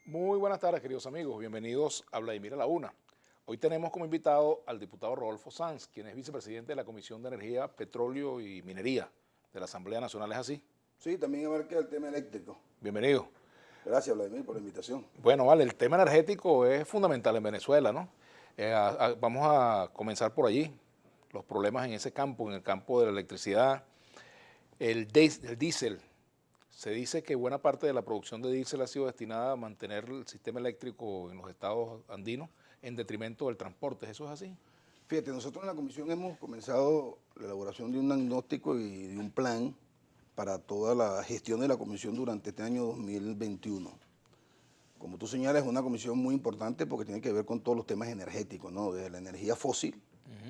Muy buenas tardes, queridos amigos. Bienvenidos a Vladimir a la Una. Hoy tenemos como invitado al diputado Rodolfo Sanz, quien es vicepresidente de la Comisión de Energía, Petróleo y Minería de la Asamblea Nacional. ¿Es así? Sí, también abarca el tema eléctrico. Bienvenido. Gracias, Vladimir, por la invitación. Bueno, vale, el tema energético es fundamental en Venezuela, ¿no? Vamos a comenzar por allí. Los problemas en ese campo, en el campo de la electricidad, el diésel. Se dice que buena parte de la producción de diésel ha sido destinada a mantener el sistema eléctrico en los estados andinos en detrimento del transporte. ¿Eso es así? Fíjate, nosotros en la comisión hemos comenzado la elaboración de un diagnóstico y de un plan para toda la gestión de la comisión durante este año 2021. Como tú señalas, es una comisión muy importante porque tiene que ver con todos los temas energéticos, ¿no? Desde la energía fósil,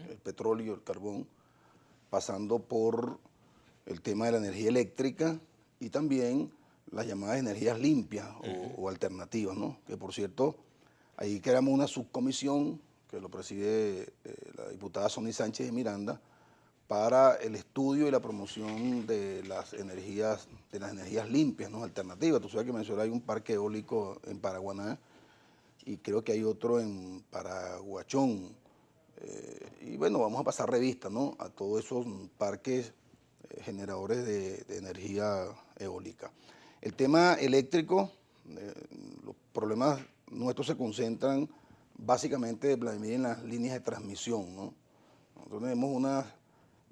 el petróleo, el carbón, pasando por el tema de la energía eléctrica y también las llamadas energías limpias o alternativas, ¿no? Que por cierto, ahí creamos una subcomisión que lo preside la diputada Sonny Sánchez de Miranda para el estudio y la promoción de las energías limpias, ¿no? Alternativas. Tú sabes que en Venezuela hay un parque eólico en Paraguaná y creo que hay otro en Paraguachón. Y bueno, vamos a pasar revista, ¿no? A todos esos parques generadores de energía eólica. El tema eléctrico, los problemas nuestros se concentran básicamente, Vladimir, en las líneas de transmisión, ¿no? Nosotros tenemos una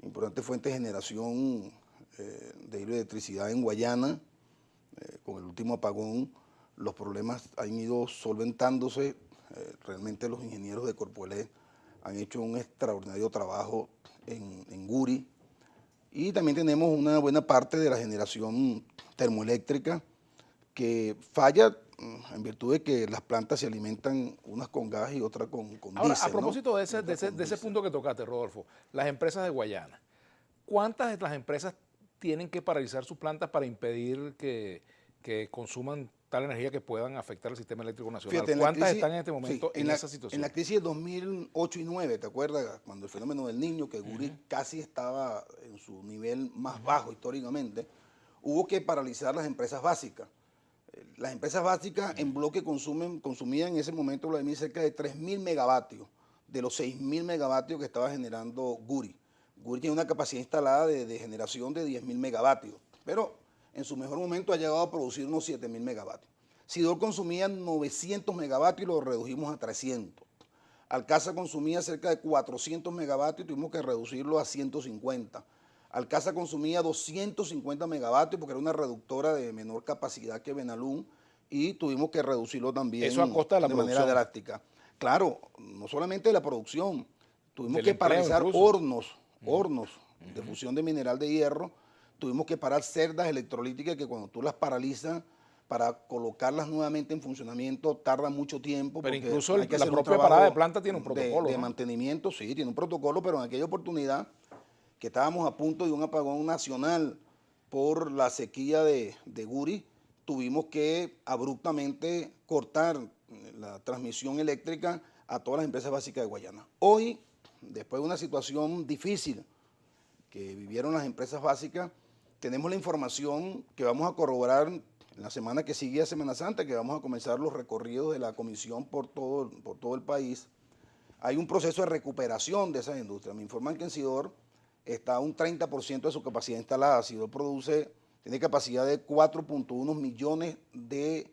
importante fuente de generación de hidroelectricidad en Guayana. Con el último apagón, los problemas han ido solventándose. Realmente los ingenieros de Corpoelec han hecho un extraordinario trabajo en Guri. Y también tenemos una buena parte de la generación termoeléctrica que falla en virtud de que las plantas se alimentan unas con gas y otras con Ahora, diésel, a propósito ¿no? de ese punto que tocaste, Rodolfo, las empresas de Guayana, ¿cuántas de las empresas tienen que paralizar sus plantas para impedir que consuman tal energía que puedan afectar el sistema eléctrico nacional? Fíjate, ¿Cuántas están en este momento sí, en esa en situación? la crisis de 2008 y 2009, ¿te acuerdas? Cuando el fenómeno del Niño, que Guri casi estaba en su nivel más bajo históricamente, hubo que paralizar las empresas básicas. Las empresas básicas en bloque consumían en ese momento, Vladimir, cerca de 3.000 megavatios de los 6.000 megavatios que estaba generando Guri. Guri tiene una capacidad instalada de generación de 10.000 megavatios, pero en su mejor momento ha llegado a producir unos 7.000 megavatios. Sidor consumía 900 megavatios y lo redujimos a 300. Alcasa consumía cerca de 400 megavatios y tuvimos que reducirlo a 150. Alcasa consumía 250 megavatios porque era una reductora de menor capacidad que Benalún y tuvimos que reducirlo también Eso a costa de la manera producción, drástica. Claro, no solamente de la producción, tuvimos del que empleo paralizar incluso. hornos de fusión de mineral de hierro, tuvimos que parar cerdas electrolíticas que cuando tú las paralizas para colocarlas nuevamente en funcionamiento tarda mucho tiempo. Pero Porque incluso hay que la hacer un propia parada de trabajo planta tiene un protocolo, de ¿no? mantenimiento, sí, tiene un protocolo, pero en aquella oportunidad que estábamos a punto de un apagón nacional por la sequía de Guri, tuvimos que abruptamente cortar la transmisión eléctrica a todas las empresas básicas de Guayana. Hoy, después de una situación difícil que vivieron las empresas básicas, tenemos la información que vamos a corroborar en la semana que sigue a Semana Santa, que vamos a comenzar los recorridos de la comisión por todo el país. Hay un proceso de recuperación de esas industrias. Me informan que en Sidor está un 30% de su capacidad instalada. Sidor tiene capacidad de 4.1 millones de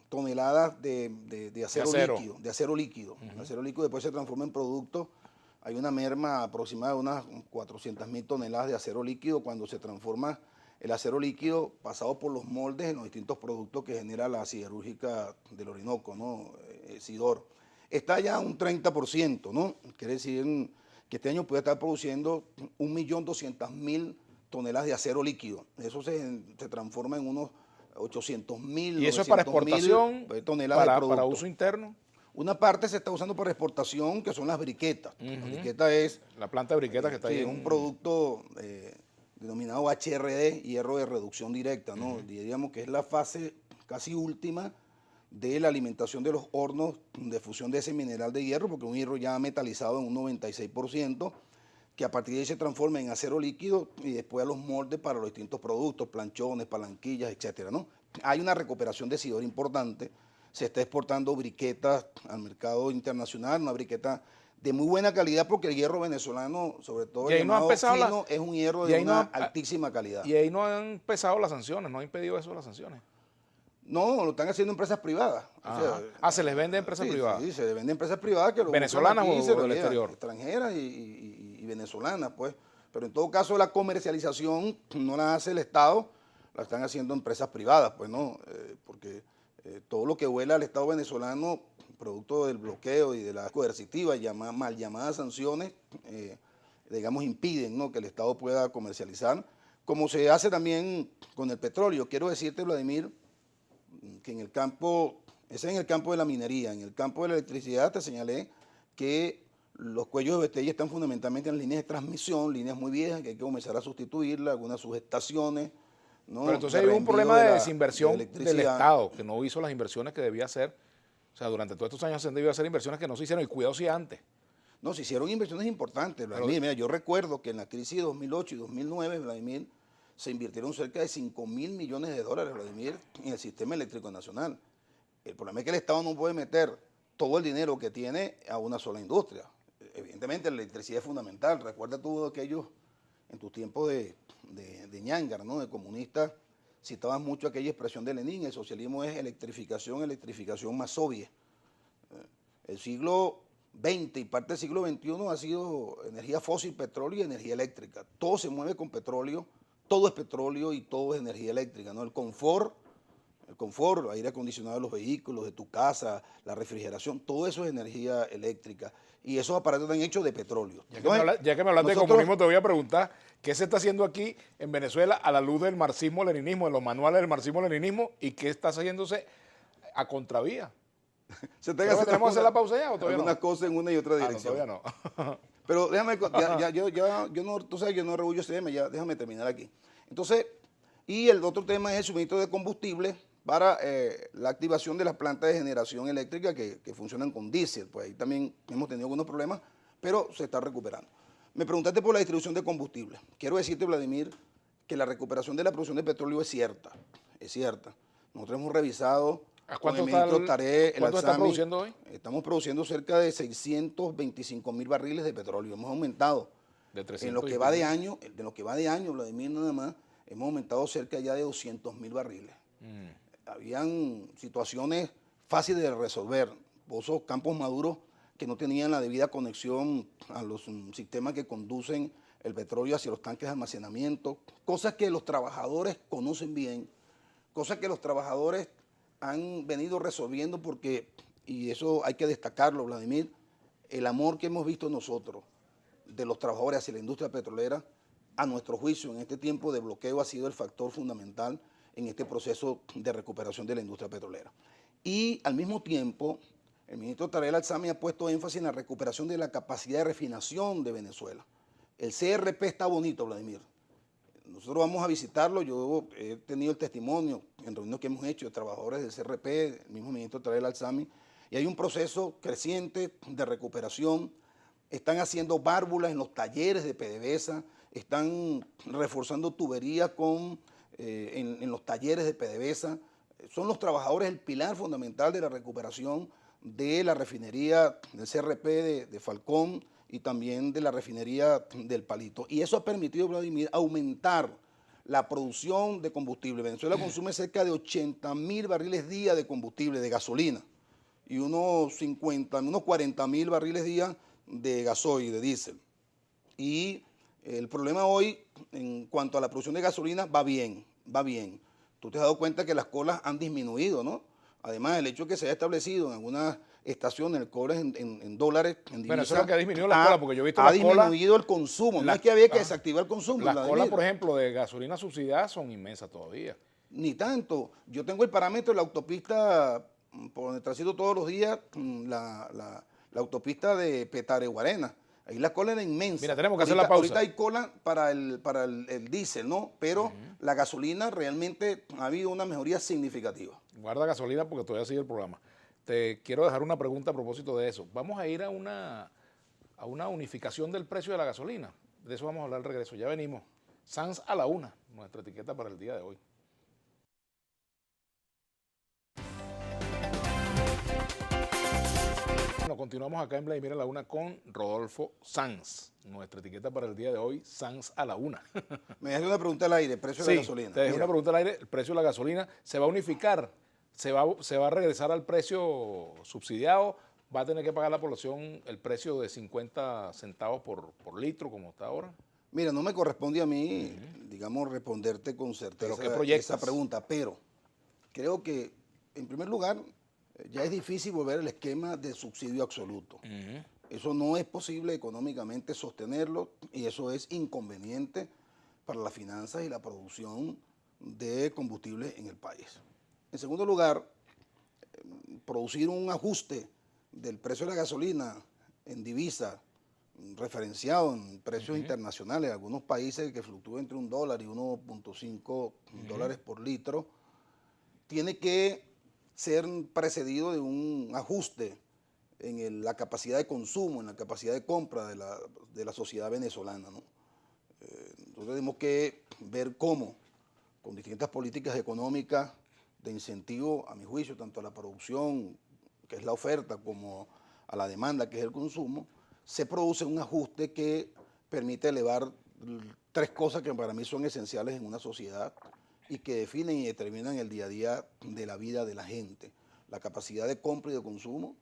toneladas de acero líquido. De acero líquido. El acero líquido después se transforma en producto. Hay una merma aproximada de unas 400.000 toneladas de acero líquido cuando se transforma el acero líquido pasado por los moldes en los distintos productos que genera la siderúrgica del Orinoco, ¿no? Sidor. Está ya un 30%, ¿no? Quiere decir que este año puede estar produciendo 1.200.000 toneladas de acero líquido. Eso se transforma en unos 800.000, ¿Y eso es para 900.000 exportación, toneladas de producto. para uso interno? Una parte se está usando para exportación, que son las briquetas. La briqueta es La planta de briquetas que está ahí. es un producto denominado HRD, hierro de reducción directa, ¿no? Diríamos que es la fase casi última de la alimentación de los hornos de fusión de ese mineral de hierro, porque es un hierro ya metalizado en un 96%, que a partir de ahí se transforma en acero líquido y después a los moldes para los distintos productos, planchones, palanquillas, etcétera, ¿no? hay una recuperación decidora importante. Se está exportando briquetas al mercado internacional, una briqueta de muy buena calidad porque el hierro venezolano, sobre todo el llamado fino, es un hierro de una altísima calidad. Y ahí no han pesado las sanciones, no han impedido eso las sanciones. No, lo están haciendo empresas privadas. O sea, se les vende a empresas privadas. Sí, se les vende a empresas privadas que lo venezolanas aquí, o del exterior. Extranjeras y venezolanas, pues. Pero en todo caso la comercialización no la hace el Estado, la están haciendo empresas privadas, pues no, porque todo lo que vuela al Estado venezolano, producto del bloqueo y de las coercitivas, mal llamadas sanciones, digamos, impiden, ¿no?, que el Estado pueda comercializar, como se hace también con el petróleo. Quiero decirte, Vladimir, que en el campo, ese es en el campo de la minería, en el campo de la electricidad te señalé que los cuellos de botella están fundamentalmente en líneas de transmisión, líneas muy viejas que hay que comenzar a sustituirlas, algunas subestaciones, ¿no? Pero entonces hay un problema de desinversión del Estado, que no hizo las inversiones que debía hacer. O sea, durante todos estos años se han debido hacer inversiones que no se hicieron, y cuidado si antes. No, se hicieron inversiones importantes, Vladimir. Mira, yo recuerdo que en la crisis de 2008 y 2009, Vladimir, se invirtieron cerca de 5.000 millones de dólares, Vladimir, en el sistema eléctrico nacional. El problema es que el Estado no puede meter todo el dinero que tiene a una sola industria. Evidentemente la electricidad es fundamental. Recuerda tú aquellos, en tus tiempos de ñangar, ¿no?, de comunista, citabas mucho aquella expresión de Lenin: el socialismo es electrificación, electrificación más obvia. El siglo XX y parte del siglo XXI ha sido energía fósil, petróleo y energía eléctrica. Todo se mueve con petróleo, todo es petróleo y todo es energía eléctrica, ¿no? El confort, aire acondicionado de los vehículos, de tu casa, la refrigeración, todo eso es energía eléctrica. Y esos aparatos están hechos de petróleo. Ya que me hablas de comunismo, te voy a preguntar, ¿qué se está haciendo aquí en Venezuela a la luz del marxismo-leninismo, de los manuales del marxismo-leninismo, y qué está haciéndose a contravía? ¿Tenemos que hacer la pausa ya o todavía algunas cosas en una y otra dirección? No, todavía no. Pero déjame, yo no, tú sabes, yo no rehuyo ese tema, ya déjame terminar aquí. Entonces, y el otro tema es el suministro de combustible para la activación de las plantas de generación eléctrica que funcionan con diésel. Pues ahí también hemos tenido algunos problemas, pero se está recuperando. Me preguntaste por la distribución de combustible. Quiero decirte, Vladimir, que la recuperación de la producción de petróleo es cierta, es cierta. Nosotros hemos revisado con el ministro Tarek, ¿Cuánto está produciendo hoy? Estamos produciendo cerca de 625.000 barriles de petróleo. Hemos aumentado. En lo que va de año, Vladimir, nada más, hemos aumentado cerca ya de 200.000 barriles. Habían situaciones fáciles de resolver, pozos, campos maduros que no tenían la debida conexión a los sistemas que conducen el petróleo hacia los tanques de almacenamiento, cosas que los trabajadores conocen bien, cosas que los trabajadores han venido resolviendo porque, y eso hay que destacarlo, Vladimir, el amor que hemos visto nosotros de los trabajadores hacia la industria petrolera, a nuestro juicio, en este tiempo de bloqueo ha sido el factor fundamental en este proceso de recuperación de la industria petrolera. Y al mismo tiempo, el ministro Tarek Al-Sami ha puesto énfasis en la recuperación de la capacidad de refinación de Venezuela. El CRP está bonito, Vladimir. Nosotros vamos a visitarlo, yo he tenido el testimonio en reuniones que hemos hecho de trabajadores del CRP, el mismo ministro Tarek Al-Sami, y hay un proceso creciente de recuperación. Están haciendo válvulas en los talleres de PDVSA, están reforzando tuberías en los talleres de PDVSA. Son los trabajadores el pilar fundamental de la recuperación de la refinería del CRP de Falcón y también de la refinería del Palito. Y eso ha permitido, Vladimir, aumentar la producción de combustible. Venezuela consume cerca de 80.000 barriles día de combustible, de gasolina, y unos 40.000 barriles día de gasoil, de diésel. Y el problema hoy, en cuanto a la producción de gasolina, va bien, va bien. Tú te has dado cuenta que las colas han disminuido, ¿no? Además, el hecho de que se haya establecido en algunas estaciones el cobre en dólares, en divisa, pero eso es lo que ha disminuido la cola, porque yo he visto ha disminuido el consumo. No es que había que desactivar el consumo. Las colas, por ejemplo, de gasolina subsidiada son inmensas todavía. Ni tanto. Yo tengo el parámetro de la autopista, por donde transito todos los días, la autopista de Petare-Guarena. Ahí la cola era inmensa. Mira, tenemos que hacer la pausa. Ahorita hay cola para el diésel, ¿no? Pero la gasolina realmente ha habido una mejoría significativa. Guarda gasolina porque todavía sigue el programa. Te quiero dejar una pregunta a propósito de eso. Vamos a ir a una unificación del precio de la gasolina. De eso vamos a hablar al regreso. Ya venimos. Sanz a la una, nuestra etiqueta para el día de hoy. Bueno, continuamos acá en Vladimir a la Una con Rodolfo Sanz. Nuestra etiqueta para el día de hoy, Sanz a la Una. Me dejaste una pregunta al aire, precio de Sí, la gasolina. te dejé Mira, una pregunta al aire. El precio de la gasolina se va a unificar, se va a regresar al precio subsidiado. Va a tener que pagar la población el precio de 50 centavos por litro, como está ahora. mira, no me corresponde a mí, digamos, responderte con certeza ¿Pero qué proyectas? esa pregunta, pero creo que, en primer lugar, ya es difícil volver al esquema de subsidio absoluto. Eso no es posible económicamente sostenerlo y eso es inconveniente para las finanzas y la producción de combustible en el país. En segundo lugar, producir un ajuste del precio de la gasolina en divisa, referenciado en precios internacionales, algunos países que fluctúan entre $1 y 1.5 dólares por litro, tiene que ser precedido de un ajuste en la capacidad de consumo, en la capacidad de compra de la sociedad venezolana, ¿no? Entonces tenemos que ver cómo, con distintas políticas económicas de incentivo, a mi juicio, tanto a la producción, que es la oferta, como a la demanda, que es el consumo, se produce un ajuste que permite elevar tres cosas que para mí son esenciales en una sociedad y que definen y determinan el día a día de la vida de la gente. La capacidad de compra y de consumo,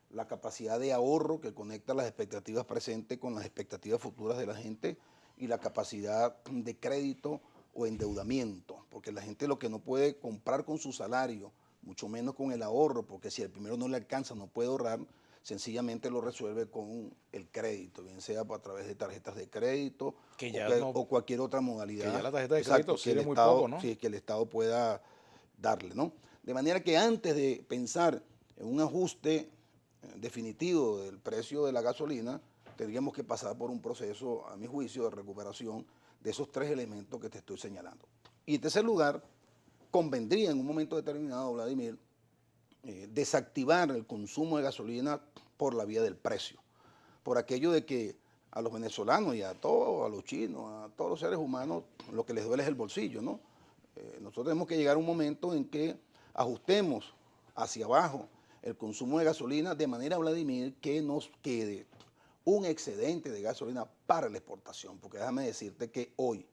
la capacidad de ahorro que conecta las expectativas presentes con las expectativas futuras de la gente y la capacidad de crédito o endeudamiento, porque la gente lo que no puede comprar con su salario, mucho menos con el ahorro, porque si el primero no le alcanza, no puede ahorrar, sencillamente lo resuelve con el crédito, bien sea a través de tarjetas de crédito o cualquier otra modalidad. Que ya la tarjeta de crédito sirve muy poco, ¿no? Sí, que el Estado pueda darle, ¿no? De manera que antes de pensar en un ajuste definitivo del precio de la gasolina, tendríamos que pasar por un proceso, a mi juicio, de recuperación de esos tres elementos que te estoy señalando. Y en tercer lugar, convendría en un momento determinado, Vladimir, desactivar el consumo de gasolina por la vía del precio, por aquello de que a los venezolanos y a todos, a los chinos, a todos los seres humanos, lo que les duele es el bolsillo, ¿no? Nosotros tenemos que llegar a un momento en que ajustemos hacia abajo el consumo de gasolina de manera, Vladimir, que nos quede un excedente de gasolina para la exportación, porque déjame decirte que hoy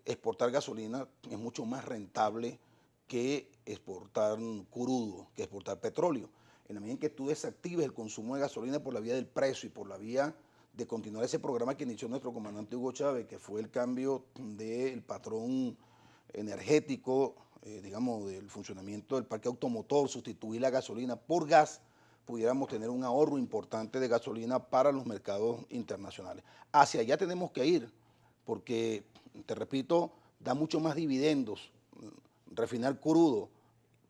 exportar gasolina es mucho más rentable que exportar crudo, que exportar petróleo. En la medida en que tú desactives el consumo de gasolina por la vía del precio y por la vía de continuar ese programa que inició nuestro comandante Hugo Chávez, que fue el cambio del patrón energético, digamos, del funcionamiento del parque automotor, sustituir la gasolina por gas, pudiéramos tener un ahorro importante de gasolina para los mercados internacionales. Hacia allá tenemos que ir, porque, te repito, da mucho más dividendos refinar crudo,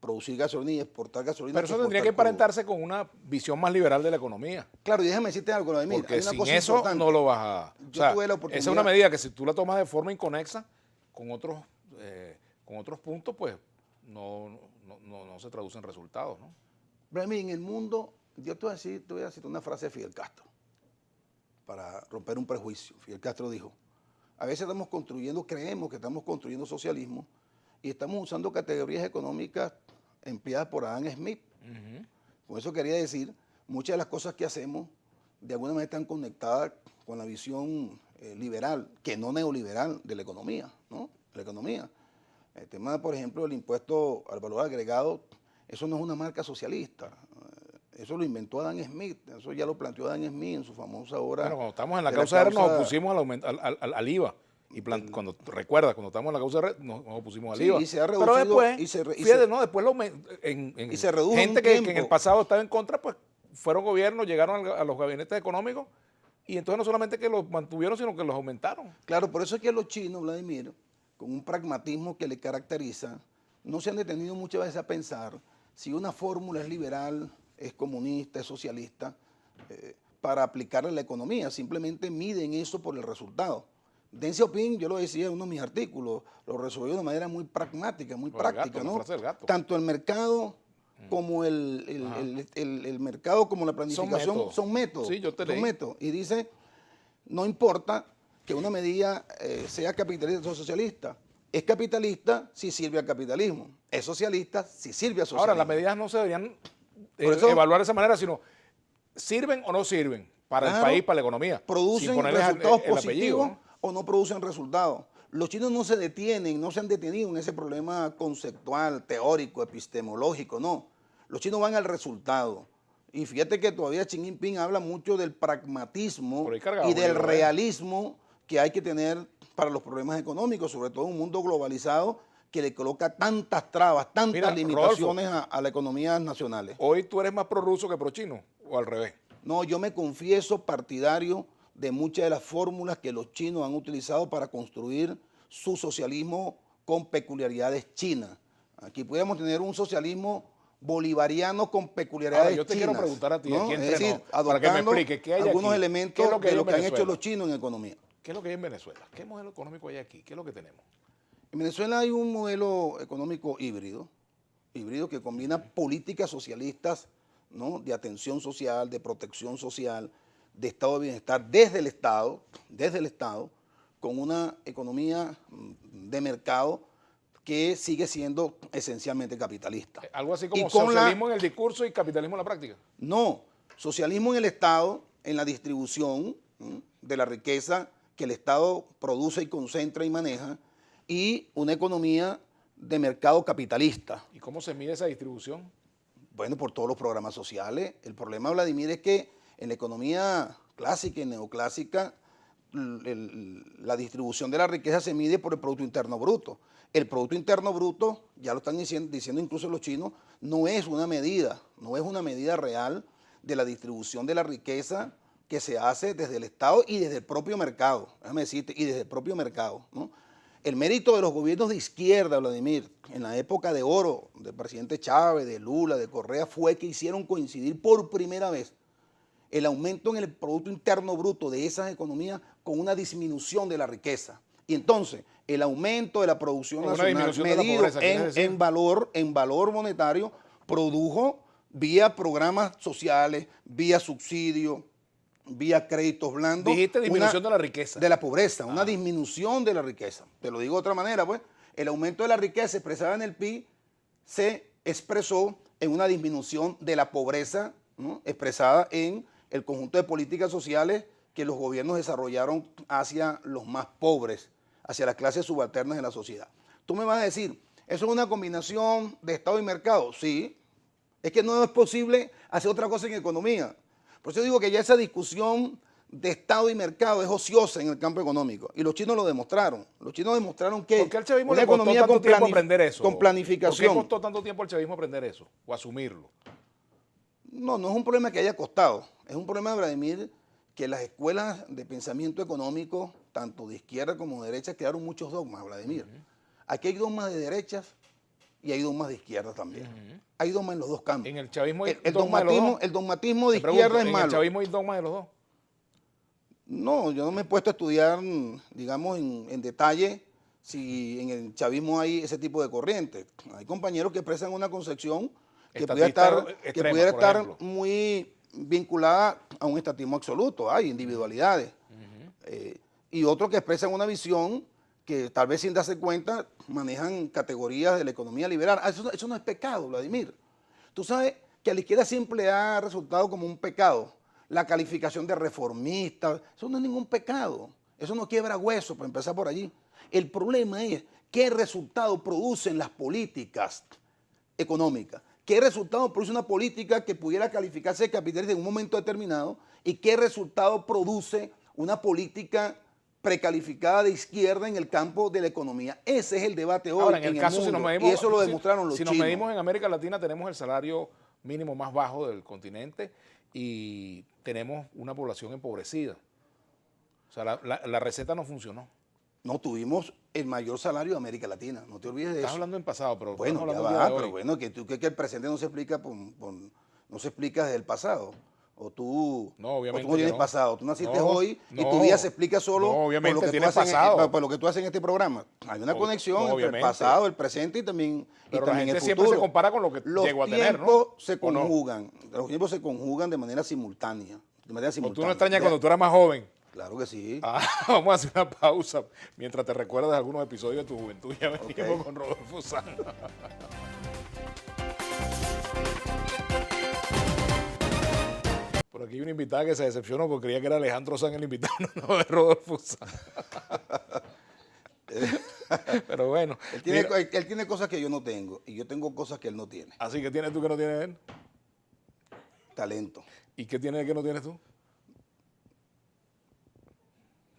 producir gasolina y exportar gasolina. Pero eso tendría que emparentarse con una visión más liberal de la economía. Claro, y déjame decirte algo, Vladimir. Porque sin eso importante. No lo vas a... O sea, esa es una medida que si tú la tomas de forma inconexa con otros puntos, pues no se traducen resultados, ¿no? Vladimir, en el mundo, yo te voy a decir una frase de Fidel Castro para romper un prejuicio. Fidel Castro dijo, a veces creemos que estamos construyendo socialismo y estamos usando categorías económicas empleadas por Adam Smith. Con eso quería decir, muchas de las cosas que hacemos de alguna manera están conectadas con la visión liberal, que no neoliberal, de la economía, ¿no? La economía. El tema, por ejemplo, del impuesto al valor agregado, eso no es una marca socialista. Eso lo inventó Adam Smith, eso ya lo planteó Adam Smith en su famosa obra. Bueno, cuando estamos en la causa R nos opusimos al IVA. Y cuando estamos en la causa R nos opusimos al IVA. Y se ha reducido. Pero después, fíjate, y se redujo gente que en el pasado estaba en contra, pues fueron gobiernos, llegaron a los gabinetes económicos y entonces no solamente que los mantuvieron, sino que los aumentaron. Claro, por eso es que los chinos, Vladimir, con un pragmatismo que les caracteriza, no se han detenido muchas veces a pensar si una fórmula es liberal, es comunista, es socialista, para aplicarla a la economía. Simplemente miden eso por el resultado. Deng Xiaoping, yo lo decía en uno de mis artículos, lo resolvió de una manera muy pragmática, muy práctica, ¿no? Tanto el mercado como el mercado como la planificación son métodos. Sí, yo te leí. Son métodos. Y dice, no importa que una medida sea capitalista o socialista, es capitalista si sirve al capitalismo, es socialista si sirve al socialismo. Ahora, las medidas no se deberían evaluar de esa manera, sino ¿sirven o no sirven para el país, para la economía? ¿Producen resultados positivos o no producen resultados? Los chinos no se detienen, no se han detenido en ese problema conceptual, teórico, epistemológico, no. Los chinos van al resultado. Y fíjate que todavía Xi Jinping habla mucho del pragmatismo y del realismo que hay que tener para los problemas económicos, sobre todo en un mundo globalizado que le coloca tantas trabas, tantas limitaciones a las economías nacionales. ¿Hoy tú eres más prorruso que prochino o al revés? No, yo me confieso partidario de muchas de las fórmulas que los chinos han utilizado para construir su socialismo con peculiaridades chinas. Aquí podemos tener un socialismo bolivariano con peculiaridades chinas. Yo te quiero preguntar a ti, ¿no? aquí Es decir, para que me expliques qué hay algunos aquí. elementos de lo que han hecho los chinos en economía. ¿Qué es lo que hay en Venezuela? ¿Qué modelo económico hay aquí? ¿Qué es lo que tenemos? En Venezuela hay un modelo económico híbrido que combina políticas socialistas, ¿no?, de atención social, de protección social, de estado de bienestar desde el Estado, con una economía de mercado que sigue siendo esencialmente capitalista. Algo así como socialismo en el discurso y capitalismo en la práctica. No, socialismo en el Estado, en la distribución de la riqueza que el Estado produce y concentra y maneja, y una economía de mercado capitalista. ¿Y cómo se mide esa distribución? Bueno, por todos los programas sociales. El problema, Vladimir, es que en la economía clásica y neoclásica, la distribución de la riqueza se mide por el Producto Interno Bruto. El Producto Interno Bruto, ya lo están diciendo incluso los chinos, no es una medida real de la distribución de la riqueza que se hace desde el Estado y desde el propio mercado. Déjame decirte, y desde el propio mercado, ¿no? El mérito de los gobiernos de izquierda, Vladimir, en la época de oro del presidente Chávez, de Lula, de Correa, fue que hicieron coincidir por primera vez el aumento en el Producto Interno Bruto de esas economías con una disminución de la riqueza. Y entonces, el aumento de la producción nacional medido en valor monetario produjo vía programas sociales, vía subsidios, vía créditos blandos. Dijiste disminución de la riqueza. De la pobreza, una disminución de la riqueza. Te lo digo de otra manera, pues. El aumento de la riqueza expresada en el PIB se expresó en una disminución de la pobreza, ¿no?, expresada en el conjunto de políticas sociales que los gobiernos desarrollaron hacia los más pobres, hacia las clases subalternas de la sociedad. Tú me vas a decir, ¿eso es una combinación de Estado y mercado? Sí. Es que no es posible hacer otra cosa en economía. Por eso digo que ya esa discusión de Estado y mercado es ociosa en el campo económico. Y los chinos lo demostraron. Los chinos demostraron que ¿por qué al chavismo le costó tanto tiempo aprender eso? Con planificación. ¿Por qué costó tanto tiempo al chavismo aprender eso o asumirlo? No es un problema que haya costado. Es un problema, Vladimir, que las escuelas de pensamiento económico, tanto de izquierda como de derecha, crearon muchos dogmas, Vladimir. Aquí hay dogmas de derechas y hay dogmas de izquierda también. Hay dogmas en los dos campos. En el chavismo hay el dogmatismo de izquierda es malo. ¿En el chavismo hay dogmas de los dos? No, yo no me he puesto a estudiar, digamos, en detalle si en el chavismo hay ese tipo de corrientes. Hay compañeros que expresan una concepción que pudiera estar muy vinculada a un estatismo absoluto. Hay individualidades. Y otros que expresan una visión que tal vez sin darse cuenta manejan categorías de la economía liberal. Eso no es pecado, Vladimir. Tú sabes que a la izquierda siempre ha resultado como un pecado la calificación de reformista. Eso no es ningún pecado. Eso no quiebra hueso, para empezar por allí. El problema es qué resultado producen las políticas económicas. ¿Qué resultado produce una política que pudiera calificarse de capitalista en un momento determinado? ¿Y qué resultado produce una política precalificada de izquierda en el campo de la economía? Ese es el debate hoy. Ahora, en el caso, mundo, si nos medimos, y eso lo demostraron los chinos. Si nos medimos en América Latina, tenemos el salario mínimo más bajo del continente y tenemos una población empobrecida. O sea, la receta no funcionó. No tuvimos el mayor salario de América Latina, no te olvides de eso. Estás hablando en pasado, pero bueno, estamos ya hablando va, de pero hoy. bueno, que tú crees que el presente no se explica no se explica desde el pasado. O tú No, obviamente o tú no tienes no. pasado, tú naciste No, hoy y no. tu vida se explica solo No, obviamente por lo que tienes tú haces pasado. por lo que tú haces en este programa. Hay una conexión entre el obviamente. pasado, el presente y también, Pero y la también gente el siempre futuro. se compara con lo que Los llegó a tener, ¿no? tiempos se ¿O no? conjugan, los tiempos se conjugan de manera simultánea. ¿O tú no extrañas cuando tú eras más joven? Claro que sí. Vamos a hacer una pausa mientras te recuerdas de algunos episodios de tu juventud. Ya venimos con Rodolfo Sanz. hay una invitada que se decepcionó porque creía que era Alejandro Sanz el invitado, no de Rodolfo Sanz. Pero bueno. Él tiene cosas que yo no tengo y yo tengo cosas que él no tiene. Así que tienes tú que no tienes él. Talento. ¿Y qué tienes que no tienes tú?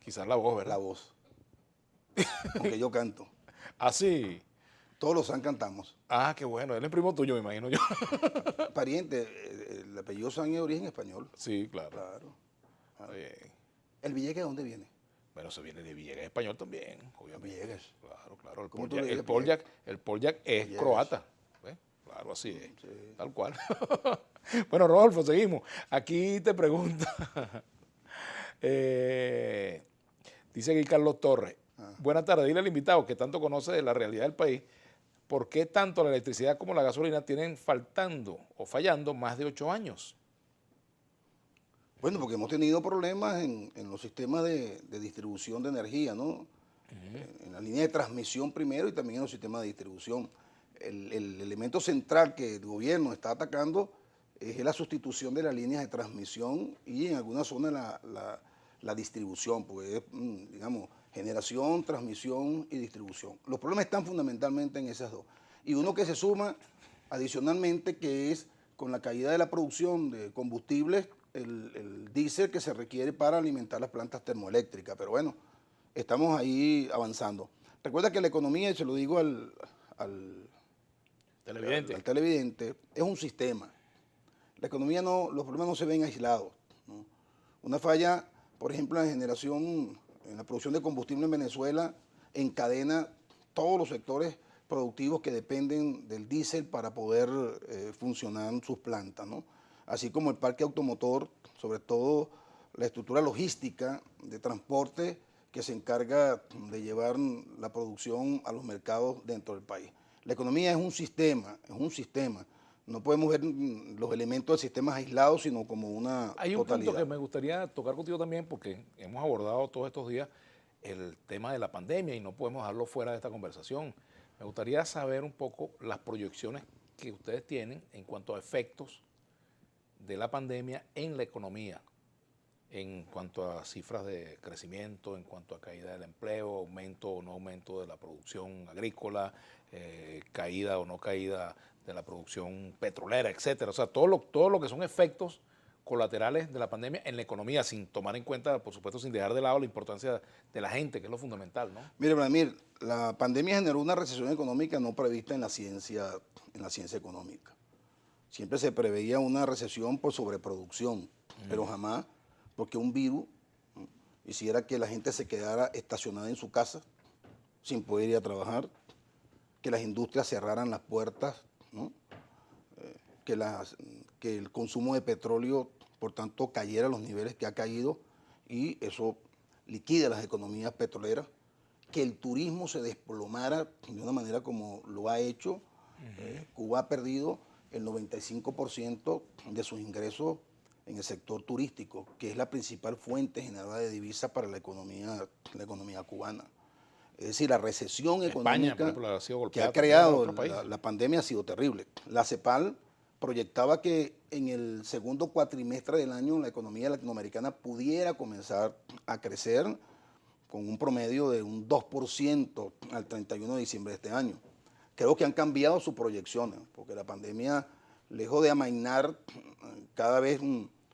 Quizás la voz, ¿verdad? La voz. Aunque yo canto. Así. Todos los San cantamos. Ah, qué bueno. Él es primo tuyo, me imagino yo. Pariente, el apellido San es de origen español. Sí, claro. Claro. Está bien. ¿El Villegas de dónde viene? Bueno, se viene de Villegas español también, obviamente. Villegas. Claro, claro. El ¿Cómo tú Poljak, le dices el Poljak es Villegas? croata. ¿Ves? Claro, así es. Sí. Tal cual. Bueno, Rodolfo, seguimos. Aquí te pregunta. Dice aquí Carlos Torres. Buenas tardes. Dile al invitado que tanto conoce de la realidad del país, ¿por qué tanto la electricidad como la gasolina tienen faltando o fallando más de 8 años? Bueno, porque hemos tenido problemas en los sistemas de distribución de energía, ¿no? En la línea de transmisión primero y también en los sistemas de distribución. El elemento central que el gobierno está atacando es la sustitución de las líneas de transmisión y en algunas zonas la distribución, porque es, digamos, generación, transmisión y distribución. Los problemas están fundamentalmente en esas dos. Y uno que se suma adicionalmente, que es con la caída de la producción de combustibles, el diésel que se requiere para alimentar las plantas termoeléctricas. Pero bueno, estamos ahí avanzando. Recuerda que la economía, y se lo digo al televidente, es un sistema. La economía los problemas no se ven aislados, ¿no? Una falla, por ejemplo, en la generación, en la producción de combustible en Venezuela, encadena todos los sectores productivos que dependen del diésel para poder funcionar sus plantas, ¿no? Así como el parque automotor, sobre todo la estructura logística de transporte que se encarga de llevar la producción a los mercados dentro del país. La economía es un sistema, No podemos ver los elementos del sistema aislados, sino como una Hay un totalidad. punto que me gustaría tocar contigo también, porque hemos abordado todos estos días el tema de la pandemia y no podemos dejarlo fuera de esta conversación. Me gustaría saber un poco las proyecciones que ustedes tienen en cuanto a efectos de la pandemia en la economía, en cuanto a cifras de crecimiento, en cuanto a caída del empleo, aumento o no aumento de la producción agrícola, caída o no caída de la producción petrolera, etcétera. O sea, todo lo que son efectos colaterales de la pandemia en la economía, sin tomar en cuenta, por supuesto, sin dejar de lado la importancia de la gente, que es lo fundamental, ¿no? Mire, Vladimir, la pandemia generó una recesión económica no prevista en la ciencia económica. Siempre se preveía una recesión por sobreproducción, pero jamás porque un virus hiciera que la gente se quedara estacionada en su casa sin poder ir a trabajar, que las industrias cerraran las puertas, ¿no? Que el consumo de petróleo, por tanto, cayera a los niveles que ha caído y eso liquida las economías petroleras, que el turismo se desplomara de una manera como lo ha hecho. Cuba ha perdido el 95% de sus ingresos en el sector turístico, que es la principal fuente generadora de divisas para la economía cubana. Es decir, la recesión España, económica por ejemplo, ha sido que ha golpeada creado también en otros países. la pandemia ha sido terrible. La CEPAL proyectaba que en el segundo cuatrimestre del año la economía latinoamericana pudiera comenzar a crecer con un promedio de un 2% al 31 de diciembre de este año. Creo que han cambiado sus proyecciones, porque la pandemia, lejos de amainar, cada vez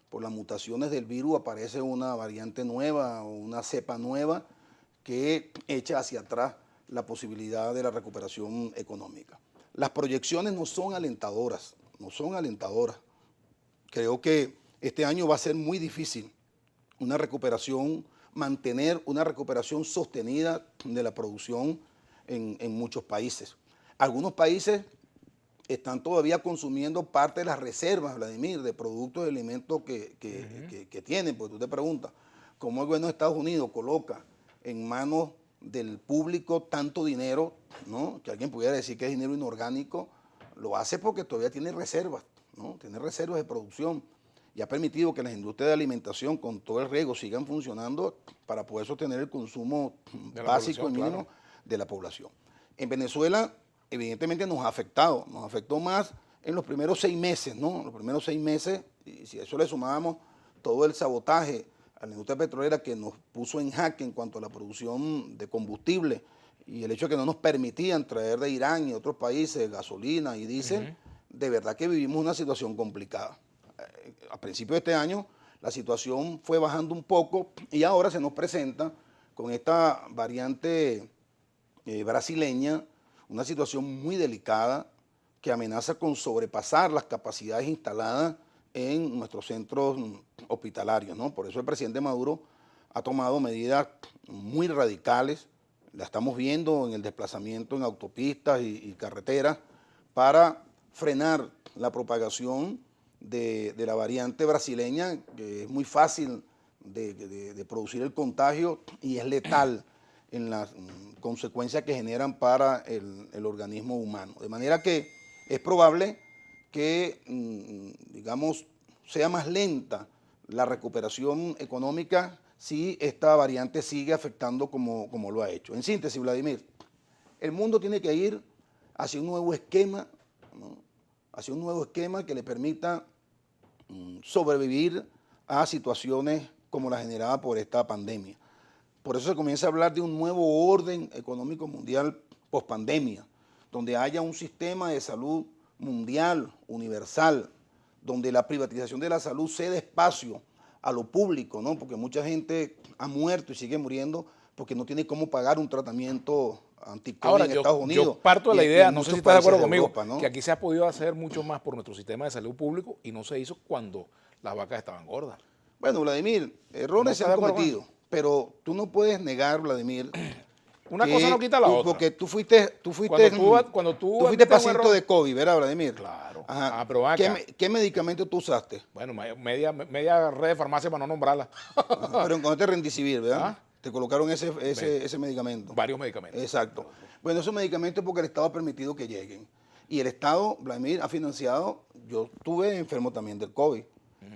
por las mutaciones del virus aparece una variante nueva o una cepa nueva que echa hacia atrás la posibilidad de la recuperación económica. Las proyecciones no son alentadoras. Creo que este año va a ser muy difícil mantener una recuperación sostenida de la producción en muchos países. Algunos países están todavía consumiendo parte de las reservas, Vladimir, de productos y alimentos que tienen, porque tú te preguntas, ¿cómo el gobierno de Estados Unidos coloca en manos del público tanto dinero, ¿no? Que alguien pudiera decir que es dinero inorgánico? Lo hace porque todavía tiene reservas, ¿no? Tiene reservas de producción y ha permitido que las industrias de alimentación con todo el riego sigan funcionando para poder sostener el consumo básico y mínimo de la población. En Venezuela, evidentemente nos afectó más en los primeros 6 meses, ¿no? Los primeros 6 meses, y si a eso le sumábamos todo el sabotaje a la industria petrolera que nos puso en jaque en cuanto a la producción de combustible y el hecho de que no nos permitían traer de Irán y otros países gasolina y diésel, de verdad que vivimos una situación complicada. A principios de este año la situación fue bajando un poco y ahora se nos presenta con esta variante brasileña una situación muy delicada que amenaza con sobrepasar las capacidades instaladas en nuestros centros hospitalarios, ¿no? Por eso el presidente Maduro ha tomado medidas muy radicales, la estamos viendo en el desplazamiento en autopistas y carreteras para frenar la propagación de la variante brasileña, que es muy fácil de producir el contagio y es letal en las consecuencias que generan para el organismo humano. De manera que es probable que, digamos, sea más lenta la recuperación económica si esta variante sigue afectando como lo ha hecho. En síntesis, Vladimir, el mundo tiene que ir hacia un nuevo esquema, ¿no? Hacia un nuevo esquema que le permita sobrevivir a situaciones como la generada por esta pandemia. Por eso se comienza a hablar de un nuevo orden económico mundial pospandemia, donde haya un sistema de salud mundial, universal, donde la privatización de la salud ceda espacio a lo público, ¿no? Porque mucha gente ha muerto y sigue muriendo porque no tiene cómo pagar un tratamiento anti-COVID en Estados Unidos. Yo parto de la idea, no sé si estás de acuerdo conmigo, Europa, ¿no? que aquí se ha podido hacer mucho más por nuestro sistema de salud público y no se hizo cuando las vacas estaban gordas. Bueno, Vladimir, errores se han cometido, pero tú no puedes negar, Vladimir, una cosa no quita la otra. Porque tú fuiste cuando tú fuiste paciente de COVID, ¿verdad, Vladimir? Claro. Ajá. Pero acá. ¿Qué medicamento tú usaste? Bueno, media red de farmacia para no nombrarla. Ajá, pero encontraste Remdesivir, ¿verdad? ¿Ah? Te colocaron ese medicamento. Varios medicamentos. Exacto. Bueno, esos medicamentos porque el Estado ha permitido que lleguen. Y el Estado, Vladimir, ha financiado, yo estuve enfermo también del COVID,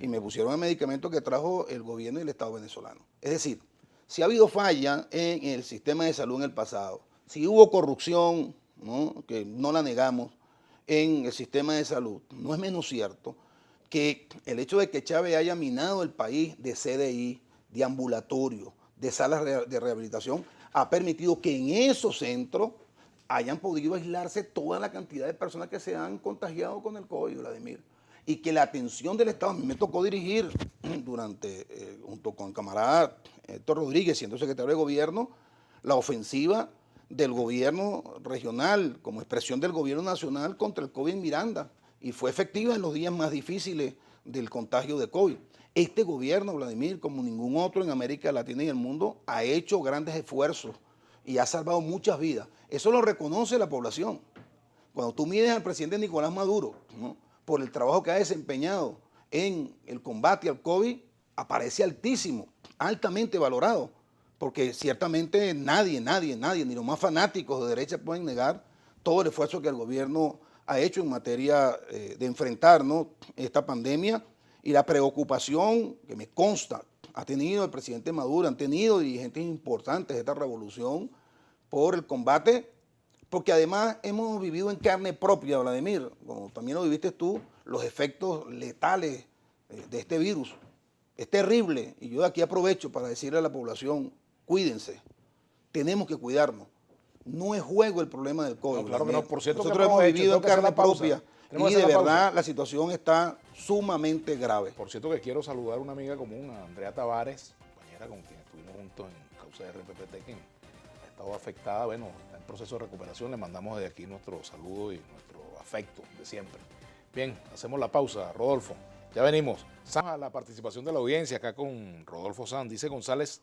y me pusieron el medicamento que trajo el gobierno y el Estado venezolano. Es decir, si ha habido falla en el sistema de salud en el pasado, si hubo corrupción, ¿no?, que no la negamos, en el sistema de salud, no es menos cierto que el hecho de que Chávez haya minado el país de CDI, de ambulatorio, de salas de rehabilitación, ha permitido que en esos centros hayan podido aislarse toda la cantidad de personas que se han contagiado con el COVID, Vladimir. Y que la atención del Estado, a mí me tocó dirigir junto con el camarada Héctor Rodríguez, siendo secretario de Gobierno, la ofensiva del gobierno regional como expresión del gobierno nacional contra el COVID en Miranda. Y fue efectiva en los días más difíciles del contagio de COVID. Este gobierno, Vladimir, como ningún otro en América Latina y el mundo, ha hecho grandes esfuerzos y ha salvado muchas vidas. Eso lo reconoce la población. Cuando tú mides al presidente Nicolás Maduro, ¿no?, por el trabajo que ha desempeñado en el combate al COVID, aparece altísimo, altamente valorado, porque ciertamente nadie, ni los más fanáticos de derecha pueden negar todo el esfuerzo que el gobierno ha hecho en materia de enfrentar, ¿no?, esta pandemia y la preocupación que me consta ha tenido el presidente Maduro, han tenido dirigentes importantes de esta revolución por el combate, porque además hemos vivido en carne propia, Vladimir, como también lo viviste tú, los efectos letales de este virus. Es terrible y yo de aquí aprovecho para decirle a la población, cuídense, tenemos que cuidarnos. No es juego el problema del COVID. No, claro que no. Por cierto, nosotros hemos vivido en carne propia y de verdad la situación está sumamente grave. Por cierto que quiero saludar a una amiga común, a Andrea Tavares, compañera con quien estuvimos juntos en causa de RPPT, que ha estado afectada, bueno, está en proceso de recuperación. Le mandamos desde aquí nuestro saludo y nuestro afecto de siempre. Bien, hacemos la pausa, Rodolfo. Ya venimos. A la participación de la audiencia acá con Rodolfo Sanz, dice González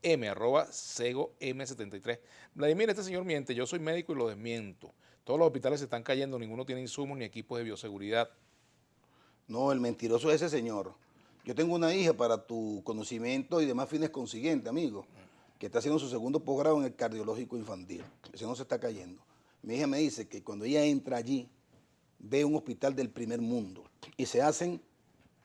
M, @SegoM73. Vladimir, este señor miente, yo soy médico y lo desmiento. Todos los hospitales se están cayendo, ninguno tiene insumos ni equipos de bioseguridad. No, el mentiroso es ese señor. Yo tengo una hija para tu conocimiento y demás fines consiguientes, amigo, que está haciendo su segundo posgrado en el cardiológico infantil. Ese no se está cayendo. Mi hija me dice que cuando ella entra allí, ve un hospital del primer mundo y se hacen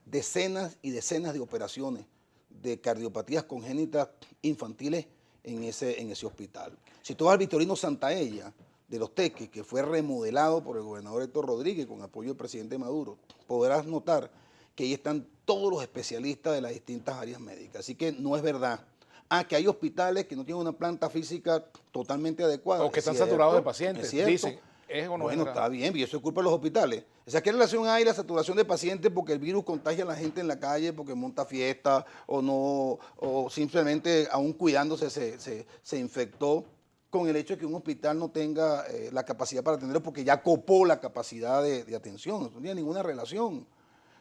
decenas y decenas de operaciones de cardiopatías congénitas infantiles en ese hospital. Si tú vas al Victorino Santaella de Los Teques, que fue remodelado por el gobernador Héctor Rodríguez con apoyo del presidente Maduro, podrás notar que ahí están todos los especialistas de las distintas áreas médicas. Así que no es verdad. Que hay hospitales que no tienen una planta física totalmente adecuada. O que están saturados de pacientes, es cierto. dicen. ¿Es o no Bueno, es está bien, y eso es culpa de los hospitales. O sea, ¿qué relación hay la saturación de pacientes porque el virus contagia a la gente en la calle, porque monta fiesta o no, o simplemente aún cuidándose se infectó, con el hecho de que un hospital no tenga la capacidad para atenderlo porque ya copó la capacidad de atención? No tiene ninguna relación.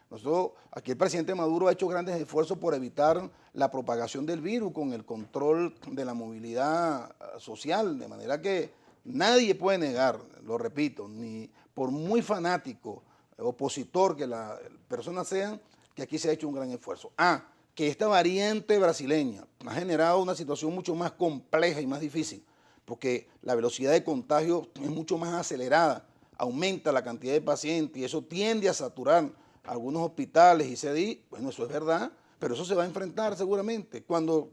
Nosotros, aquí el presidente Maduro ha hecho grandes esfuerzos por evitar la propagación del virus con el control de la movilidad social, de manera que nadie puede negar, lo repito, ni por muy fanático, opositor que la persona sea, que aquí se ha hecho un gran esfuerzo. Que esta variante brasileña ha generado una situación mucho más compleja y más difícil, porque la velocidad de contagio es mucho más acelerada, aumenta la cantidad de pacientes y eso tiende a saturar algunos hospitales y CDI. Bueno, eso es verdad, pero eso se va a enfrentar seguramente cuando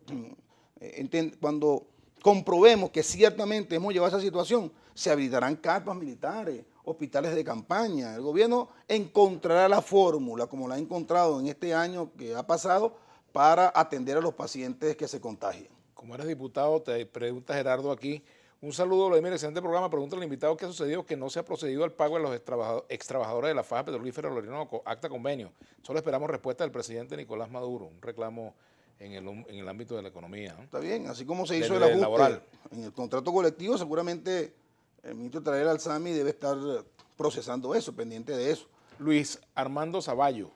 comprobemos que ciertamente hemos llevado a esa situación. Se habilitarán carpas militares, hospitales de campaña. El gobierno encontrará la fórmula, como la ha encontrado en este año que ha pasado, para atender a los pacientes que se contagien. Como eres diputado, te pregunta Gerardo aquí. Un saludo, Vladimir, excelente programa. Pregunta al invitado qué ha sucedido que no se ha procedido al pago de los extrabajadores de la faja petrolífera del Orinoco, acta convenio. Solo esperamos respuesta del presidente Nicolás Maduro, un reclamo en el ámbito de la economía, ¿no? Está bien, así como se hizo el ajuste laboral en el contrato colectivo, seguramente el ministro Trael Alzami debe estar procesando eso, pendiente de eso. Luis Armando Zavallo.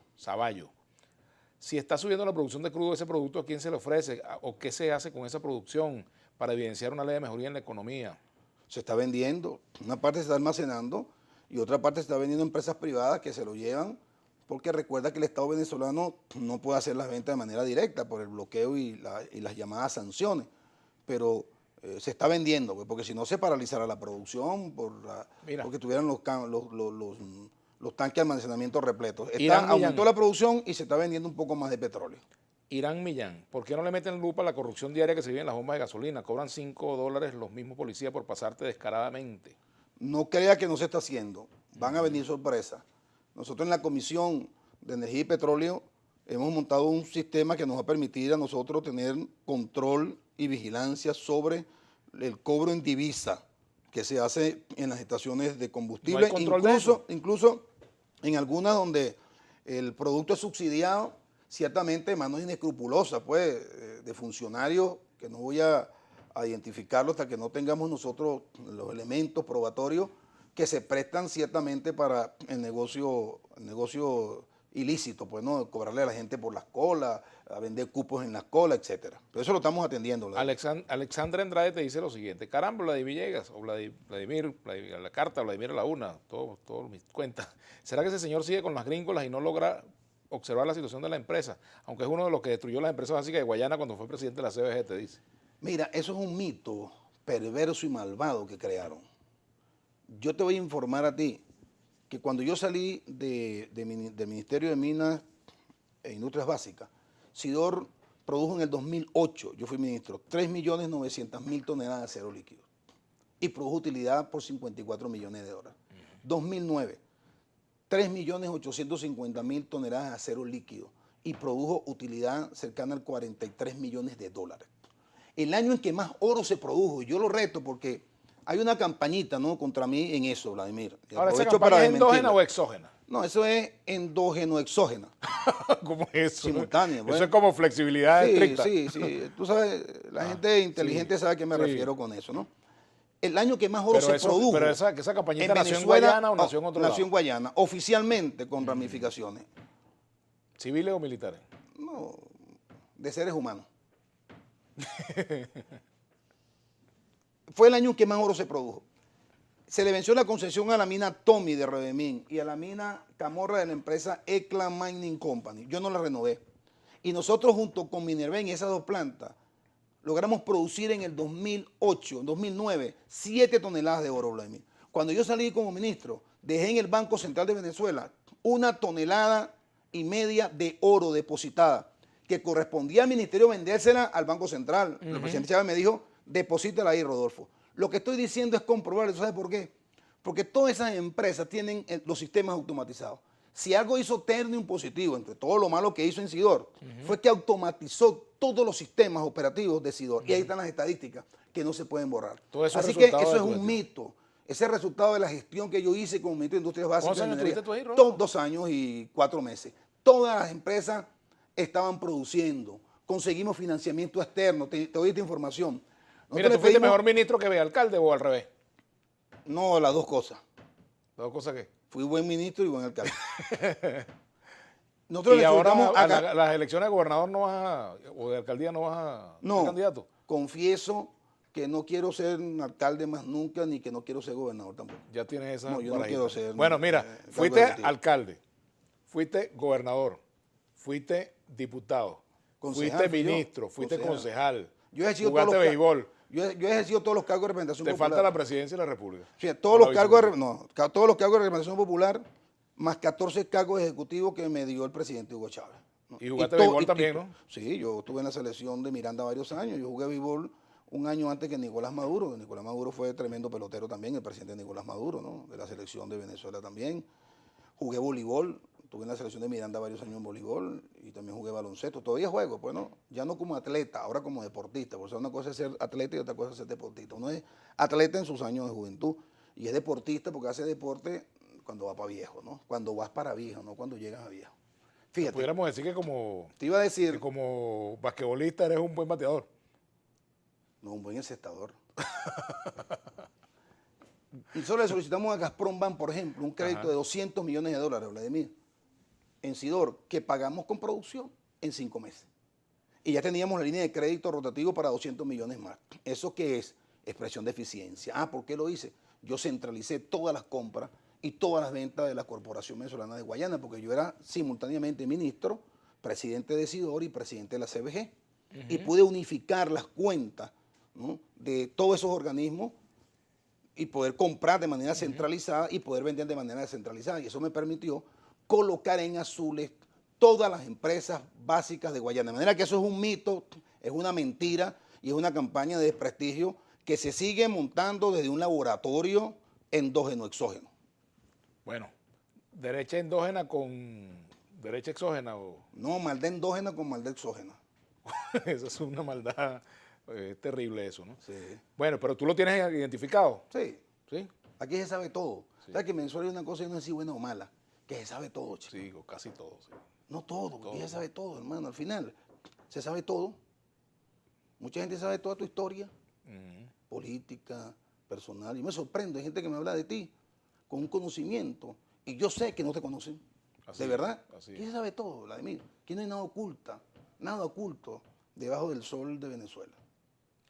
Si está subiendo la producción de crudo, ese producto, ¿a quién se le ofrece? ¿O qué se hace con esa producción para evidenciar una leve mejoría en la economía? Se está vendiendo, una parte se está almacenando y otra parte se está vendiendo a empresas privadas que se lo llevan, porque recuerda que el Estado venezolano no puede hacer las ventas de manera directa por el bloqueo y las llamadas sanciones, pero se está vendiendo, porque si no se paralizará la producción porque tuvieran los tanques de almacenamiento repletos. Aumentó la producción y se está vendiendo un poco más de petróleo. Irán Millán, ¿por qué no le meten lupa a la corrupción diaria que se vive en las bombas de gasolina? Cobran $5 los mismos policías por pasarte descaradamente. No crea que no se está haciendo, van a venir sorpresas. Nosotros en la Comisión de Energía y Petróleo hemos montado un sistema que nos va a permitir a nosotros tener control y vigilancia sobre el cobro en divisa que se hace en las estaciones de combustible, ¿No hay control de eso? Incluso en algunas donde el producto es subsidiado, ciertamente manos inescrupulosas, pues, de funcionarios que no voy a identificarlo hasta que no tengamos nosotros los elementos probatorios que se prestan ciertamente para el negocio ilícito, pues, ¿no? Cobrarle a la gente por las colas, a vender cupos en las colas, etcétera. Pero eso lo estamos atendiendo. Alexandra Andrade te dice lo siguiente: caramba, Vladimir Villegas, o Vladimir la carta, Vladimir a la una, todos mis cuentas. ¿Será que ese señor sigue con las gringolas y no logra observar la situación de la empresa? Aunque es uno de los que destruyó las empresas básicas de Guayana cuando fue presidente de la CBG, te dice. Mira, eso es un mito perverso y malvado que crearon. Yo te voy a informar a ti que cuando yo salí del Ministerio de Minas e Industrias Básicas, Sidor produjo en el 2008, yo fui ministro, 3.900.000 toneladas de acero líquido y produjo utilidad por $54 millones. 2009, 3.850.000 toneladas de acero líquido y produjo utilidad cercana al $43 millones. El año en que más oro se produjo, y yo lo reto porque hay una campañita, ¿no?, contra mí en eso, Vladimir. Ahora, ¿esa campaña es endógena o exógena? No, eso es endógeno-exógena. ¿Cómo es eso? Simultánea. Eso es como flexibilidad estricta. Sí. Tú sabes, la gente inteligente sabe a qué me refiero con eso, ¿no? El año que más oro se produjo. Pero esa campañita nació en Guayana o nació en otro lado. Nació en Guayana, oficialmente con ramificaciones. ¿Civiles o militares? No, de seres humanos. Fue el año en que más oro se produjo. Se le venció la concesión a la mina Tommy de Redemín y a la mina Camorra de la empresa Ecla Mining Company. Yo no la renové. Y nosotros junto con Minerven, esas dos plantas, logramos producir en el 2008, en 2009, 7 toneladas de oro, Vladimir. Cuando yo salí como ministro, dejé en el Banco Central de Venezuela 1,5 toneladas de oro depositada, que correspondía al ministerio vendérsela al Banco Central. El presidente Chávez me dijo, deposítala ahí, Rodolfo. Lo que estoy diciendo es comprobar, ¿sabes por qué? Porque todas esas empresas tienen los sistemas automatizados. Si algo hizo Ternium positivo, entre todo lo malo que hizo en Sidor, fue que automatizó todos los sistemas operativos de Sidor. Y ahí están las estadísticas que no se pueden borrar. Todo eso Así que resultado eso de es tu un gestión. mito. Ese es el resultado de la gestión que yo hice como ministro de Industrias Básicas. ¿Cuántos años y Minería. estuviste tú ahí, Rodolfo? 2 años y 4 meses. Todas las empresas estaban produciendo. Conseguimos financiamiento externo. Te doy esta información. Nosotros Mira, le ¿tú fuiste pedimos- mejor ministro que alcalde o al revés? No, las dos cosas. ¿Las dos cosas qué? Fui buen ministro y buen alcalde. Nosotros Y le ahora solicitamos a acá- las elecciones de gobernador no vas a, o de alcaldía no vas a ser No, candidato. confieso que no quiero ser un alcalde más nunca, ni que no quiero ser gobernador tampoco. Ya tienes esa. No, yo no barajita. quiero ser, Bueno, mira, cargo fuiste ejecutivo. alcalde, fuiste gobernador, fuiste diputado, Concejal fuiste fui yo, ministro, fuiste concejal, Yo he ejercido jugaste todos los béisbol. Yo he ejercido todos los cargos de representación Te popular. falta la presidencia de la República. Sí, O todos la los cargos de, vicepresidencia. no, todos los cargos de representación popular, más 14 cargos ejecutivos que me dio el presidente Hugo Chávez. ¿no? Y jugaste to- béisbol y- también, y- ¿no? Sí, yo estuve en la selección de Miranda varios años. Yo jugué béisbol un año antes que Nicolás Maduro. Nicolás Maduro fue tremendo pelotero también, el presidente Nicolás Maduro, ¿no? De la selección de Venezuela también. Jugué voleibol, estuve en la selección de Miranda varios años en voleibol y también jugué baloncesto. Todavía juego, pues no, ya no como atleta, ahora como deportista. Por eso una cosa es ser atleta y otra cosa es ser deportista. Uno es atleta en sus años de juventud y es deportista porque hace deporte cuando va para viejo, ¿no? Cuando vas para viejo, no cuando llegas a viejo. Fíjate, Pudiéramos decir que como, te iba a decir, basquetbolista eres un buen bateador. no, un buen encestador. Y solo le solicitamos a Gazprom Bank, por ejemplo, un crédito Ajá. de $200 millones, Vladimir, en Sidor, que pagamos con producción en 5 meses. Y ya teníamos la línea de crédito rotativo para 200 millones más. ¿Eso qué es? Expresión de eficiencia. Ah, ¿por qué lo hice? Yo centralicé todas las compras y todas las ventas de la Corporación Venezolana de Guayana, porque yo era simultáneamente ministro, presidente de Sidor y presidente de la CBG. Y pude unificar las cuentas, ¿no?, de todos esos organismos y poder comprar de manera centralizada y poder vender de manera descentralizada. Y eso me permitió colocar en azules todas las empresas básicas de Guayana. De manera que eso es un mito, es una mentira y es una campaña de desprestigio que se sigue montando desde un laboratorio endógeno exógeno. Bueno, derecha endógena con derecha exógena o No, maldad endógena con maldad exógena. eso es una maldad terrible eso, ¿no? Sí. Bueno, pero tú lo tienes identificado, Sí, ¿sí? aquí se sabe todo. ¿Sabes que en Venezuela hay una cosa y no es si buena o mala? Que se sabe todo, chico. Sí, o casi todo, sí. No todo, porque ya sabe todo, hermano. Al final, se sabe todo. Mucha gente sabe toda tu historia, política, personal. Y me sorprende, hay gente que me habla de ti con un conocimiento. Y yo sé que no te conocen. Así de es, verdad. así Aquí es. se sabe todo, Vladimir. Aquí no hay nada oculto debajo del sol de Venezuela.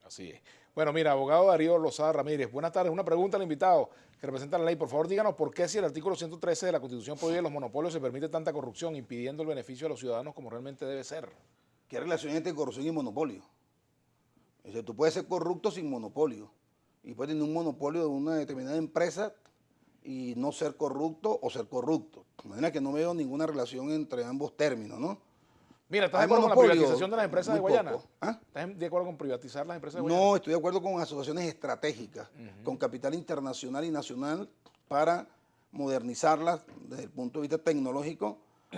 Así es. Bueno, mira, abogado Darío Lozada Ramírez, buenas tardes. Una pregunta al invitado que representa la ley. Por favor, díganos por qué si el artículo 113 de la Constitución prohíbe los monopolios se permite tanta corrupción, impidiendo el beneficio a los ciudadanos como realmente debe ser. ¿Qué relación hay entre corrupción y monopolio? Es decir, tú puedes ser corrupto sin monopolio y puedes tener un monopolio de una determinada empresa y no ser corrupto o ser corrupto. De manera que no veo ninguna relación entre ambos términos, ¿no? Mira, ¿estás de Hay acuerdo con la monopolio, privatización de las empresas de muy Guayana? poco. ¿Ah? ¿Estás de acuerdo con privatizar las empresas de Guayana? No, estoy de acuerdo con asociaciones estratégicas, con capital internacional y nacional para modernizarlas desde el punto de vista tecnológico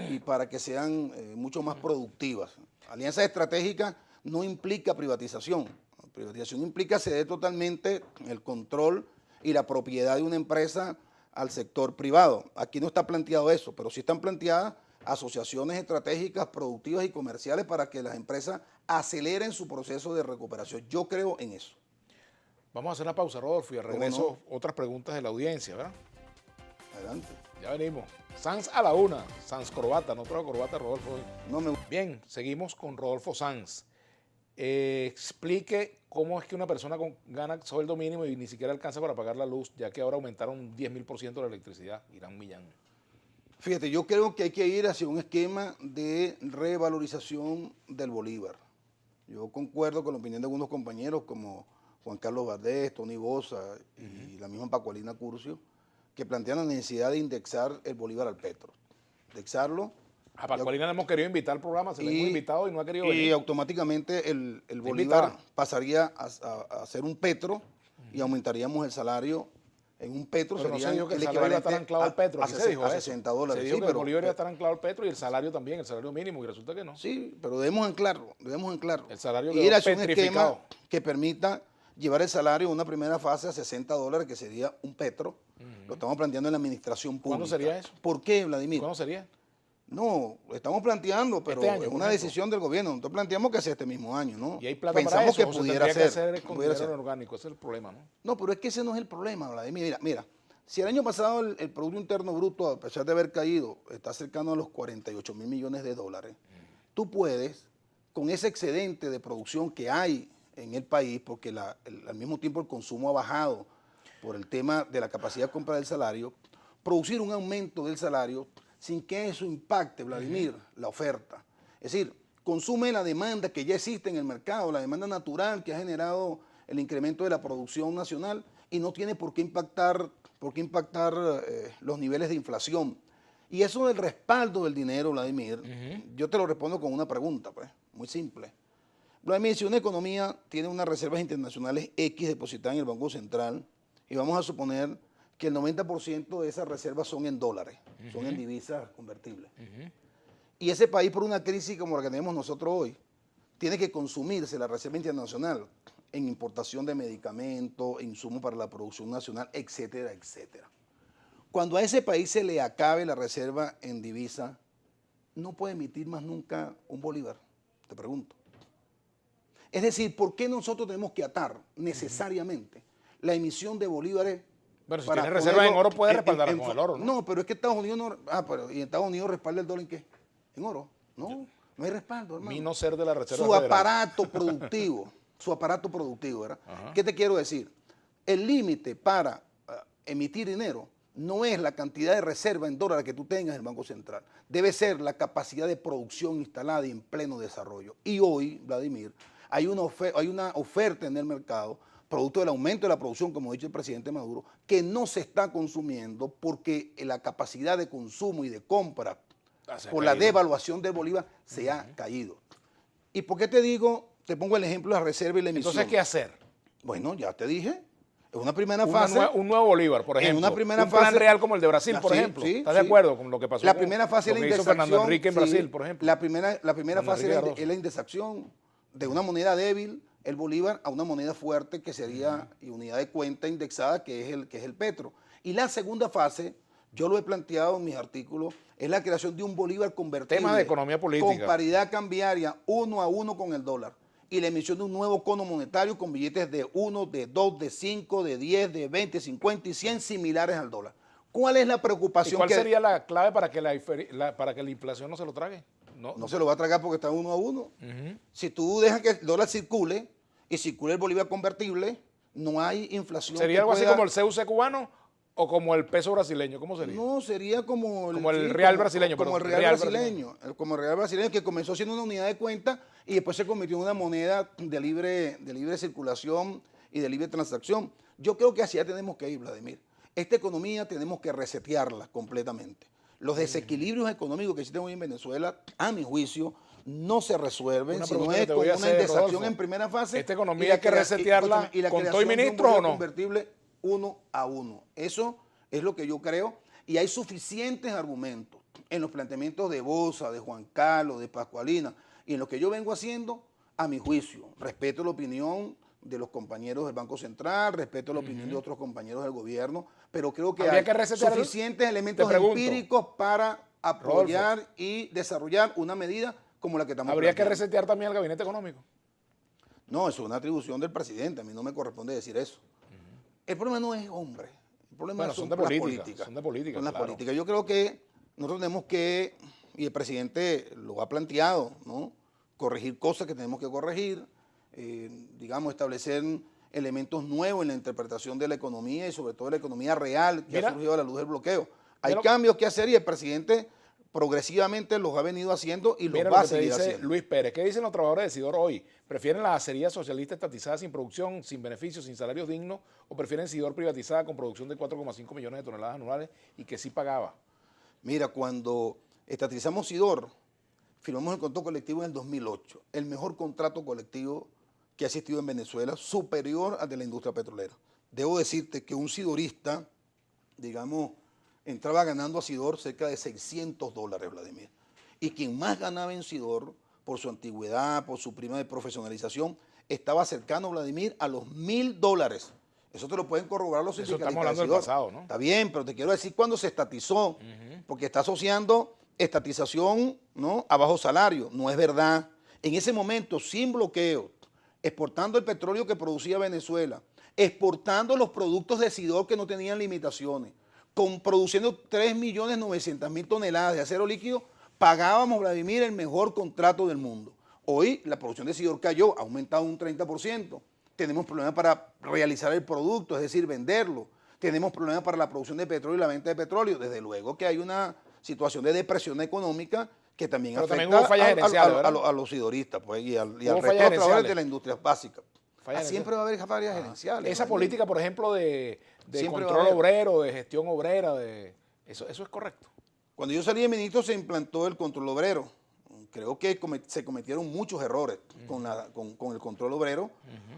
y para que sean mucho más productivas. Alianzas estratégicas no implica privatización. Privatización implica ceder totalmente el control y la propiedad de una empresa al sector privado. Aquí no está planteado eso, pero sí están planteadas asociaciones estratégicas, productivas y comerciales para que las empresas aceleren su proceso de recuperación. Yo creo en eso. Vamos a hacer una pausa, Rodolfo, y al ¿Cómo regreso otras preguntas de la audiencia, ¿verdad? Adelante. Ya venimos. Sanz a la una. Sanz corbata, no traigo corbata, Rodolfo. Hoy. No me Bien, seguimos con Rodolfo Sanz. Explique cómo es que una persona gana sueldo mínimo y ni siquiera alcanza para pagar la luz, ya que ahora aumentaron 10.000% la electricidad. Irán Millán. Fíjate, yo creo que hay que ir hacia un esquema de revalorización del bolívar. Yo concuerdo con la opinión de algunos compañeros como Juan Carlos Valdés, Tony Bosa y la misma Pacualina Curcio, que plantean la necesidad de indexar el bolívar al petro. Indexarlo A Pacualina le hemos querido invitar al programa, se le hemos invitado y no ha querido y venir. automáticamente el bolívar invitada. pasaría a ser un petro y aumentaríamos el salario en un petro Pero no se serían dijo que el el salario iba a estar equivalente anclado al petro. a Aquí se dijo a eso. 60 dólares. Se dijo Sí, que el Bolívar iba a estar anclado al petro y el salario también, el salario mínimo, y resulta que no. sí, pero debemos anclarlo, El salario y quedó ir hacia un petrificado. esquema que permita llevar el salario en una primera fase a 60 dólares, que sería un petro. Lo estamos planteando en la administración pública. ¿Cuándo sería eso? ¿Por qué, Vladimir? ¿Cuándo sería? No, lo estamos planteando, pero Este año, es por una ejemplo. decisión del gobierno. Nosotros planteamos que sea este mismo año, ¿no? Y hay plata Pensamos para eso, que o se pudiera tendría ser. que hacer con pudiera dinero ser. orgánico, ese es el problema, ¿no? No, pero es que ese no es el problema, Vladimir. Mira, si el año pasado el Producto Interno Bruto, a pesar de haber caído, está cercano a los 48.000 millones de dólares, tú puedes, con ese excedente de producción que hay en el país, porque al mismo tiempo el consumo ha bajado por el tema de la capacidad de compra del salario, producir un aumento del salario sin que eso impacte, Vladimir, la oferta. Es decir, consume la demanda que ya existe en el mercado, la demanda natural que ha generado el incremento de la producción nacional y no tiene por qué impactar los niveles de inflación. Y eso del respaldo del dinero, Vladimir, yo te lo respondo con una pregunta, pues, muy simple. Vladimir, si una economía tiene unas reservas internacionales X depositadas en el Banco Central, y vamos a suponer que el 90% de esas reservas son en dólares, son en divisas convertibles. Y ese país, por una crisis como la que tenemos nosotros hoy, tiene que consumirse la reserva internacional en importación de medicamentos, insumos para la producción nacional, etcétera, etcétera. Cuando a ese país se le acabe la reserva en divisa, no puede emitir más nunca un bolívar, te pregunto. Es decir, ¿por qué nosotros tenemos que atar necesariamente la emisión de bolívares? Bueno, si para tiene reservas en oro, puede en- respaldar en- con el oro, ¿no? No, pero es que Estados Unidos no... pero ¿y Estados Unidos respalda el dólar en qué? ¿En oro? No, no hay respaldo, hermano. Vino ser de la Reserva Su Federal. aparato productivo, ¿verdad? Ajá. ¿Qué te quiero decir? El límite para emitir dinero no es la cantidad de reserva en dólares que tú tengas en el Banco Central. Debe ser la capacidad de producción instalada y en pleno desarrollo. Y hoy, Vladimir, hay una oferta en el mercado, producto del aumento de la producción, como ha dicho el presidente Maduro, que no se está consumiendo porque la capacidad de consumo y de compra Se ha por la caído. devaluación del bolívar se ha caído. ¿Y por qué te digo? Te pongo el ejemplo de la reserva y la emisión. Entonces, ¿qué hacer? Bueno, ya te dije. Es una primera fase. Un nuevo Bolívar, por En ejemplo. una primera un plan fase- real como el de Brasil, por Sí, ejemplo. sí, ¿Estás de sí. acuerdo con lo que pasó? La primera fase es lo la que hizo Fernando indexación. Enrique en sí. Brasil, por ejemplo. La primera Fernando fase Enrique es Cardoso. la indexación de una moneda débil, el bolívar, a una moneda fuerte que sería y unidad de cuenta indexada, que es el petro. Y la segunda fase, yo lo he planteado en mis artículos, es la creación de un bolívar convertible. Tema de economía política. Con paridad cambiaria 1 a 1 con el dólar. Y la emisión de un nuevo cono monetario con billetes de 1, de 2, de 5, de 10, de 20, 50 y 100 similares al dólar. ¿Cuál es la ¿Y preocupación? cuál sería la clave para que para que la inflación no se lo trague? No se lo va a tragar porque está 1 a 1. Si tú dejas que el dólar circule y circule el bolívar convertible, no hay inflación. ¿Sería que algo así pueda- como el CUC cubano o como el peso brasileño? ¿Cómo sería? No, sería como el real brasileño, Como el perdón, real real brasileño. Como el real brasileño, que comenzó siendo una unidad de cuenta y después se convirtió en una moneda de libre circulación y de libre transacción. Yo creo que hacia allá tenemos que ir, Vladimir. Esta economía tenemos que resetearla completamente. Los desequilibrios económicos que existen hoy en Venezuela, a mi juicio, no se resuelven, Una sino pregunta que es te con voy a una hacer, indexación Rodolfo. en primera fase. ¿Esta economía y la hay que crea- resetearla y la con todo y creación de un ministros o bolívar no? convertible 1 a 1. Eso es lo que yo creo. Y hay suficientes argumentos en los planteamientos de Boza, de Juan Carlos, de Pascualina, y en lo que yo vengo haciendo, a mi juicio. Respeto la opinión de los compañeros del Banco Central, respeto la opinión de otros compañeros del gobierno, pero creo que Habría hay que resetear suficientes elementos Te pregunto, empíricos para apoyar y desarrollar una medida como la que estamos Habría que planteando. resetear también el gabinete económico. No, eso es una atribución del presidente, a mí no me corresponde decir eso. El problema no es hombre, el problema Bueno, son son de las política, políticas. son de política, Son las claro. políticas. Yo creo que nosotros tenemos que, y el presidente lo ha planteado, ¿no? Corregir cosas que tenemos que corregir, digamos, establecer elementos nuevos en la interpretación de la economía y sobre todo de la economía real que Mira. ha surgido a la luz del bloqueo. Hay Mira lo- cambios que hacer y el presidente progresivamente los ha venido haciendo y los Mira va lo a que te seguir dice haciendo. Luis Pérez. ¿Qué dicen los trabajadores de Sidor hoy? ¿Prefieren la acería socialista estatizada sin producción, sin beneficios, sin salarios dignos? ¿O prefieren Sidor privatizada con producción de 4,5 millones de toneladas anuales y que sí pagaba? Mira, cuando estatizamos Sidor, firmamos el contrato colectivo en el 2008, el mejor contrato colectivo que ha existido en Venezuela, superior al de la industria petrolera. Debo decirte que un sidorista digamos, entraba ganando a Sidor cerca de $600, Vladimir. Y quien más ganaba en Sidor, por su antigüedad, por su prima de profesionalización, estaba cercano, Vladimir, a los $1.000. Eso te lo pueden corroborar los sindicalistas. Estamos hablando del pasado, ¿no? Está bien, pero te quiero decir cuando se estatizó, porque está asociando estatización, ¿no?, a bajo salario. No es verdad. En ese momento, sin bloqueo, exportando el petróleo que producía Venezuela, exportando los productos de Sidor que no tenían limitaciones, produciendo 3.900.000 toneladas de acero líquido, pagábamos, Vladimir, el mejor contrato del mundo. Hoy la producción de Sidor cayó, ha aumentado un 30%. Tenemos problemas para realizar el producto, es decir, venderlo. Tenemos problemas para la producción de petróleo y la venta de petróleo. Desde luego que hay una situación de depresión económica que también afecta a los sidoristas, pues, y al resto de los trabajadores de la industria básica. Siempre va a haber fallas gerenciales. Esa política, por ejemplo, de control obrero, de gestión obrera, eso es correcto. Cuando yo salí de ministro se implantó el control obrero. Creo que se cometieron muchos errores con el control obrero.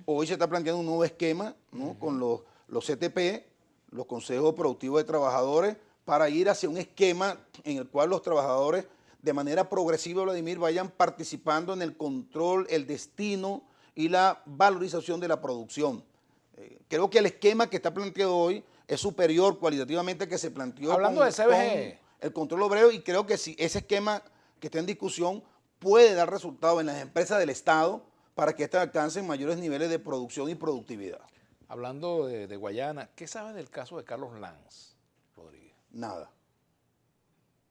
Hoy se está planteando un nuevo esquema, ¿no?, con los CTP, los consejos productivos de trabajadores, para ir hacia un esquema en el cual los trabajadores de manera progresiva, Vladimir, vayan participando en el control, el destino y la valorización de la producción. Creo que el esquema que está planteado hoy es superior cualitativamente al que se planteó hablando de CBG, con el control obrero, y creo que si ese esquema que está en discusión puede dar resultados en las empresas del Estado para que éstas alcancen mayores niveles de producción y productividad. Hablando de Guayana, ¿qué sabes del caso de Carlos Lanz, Rodríguez? Nada.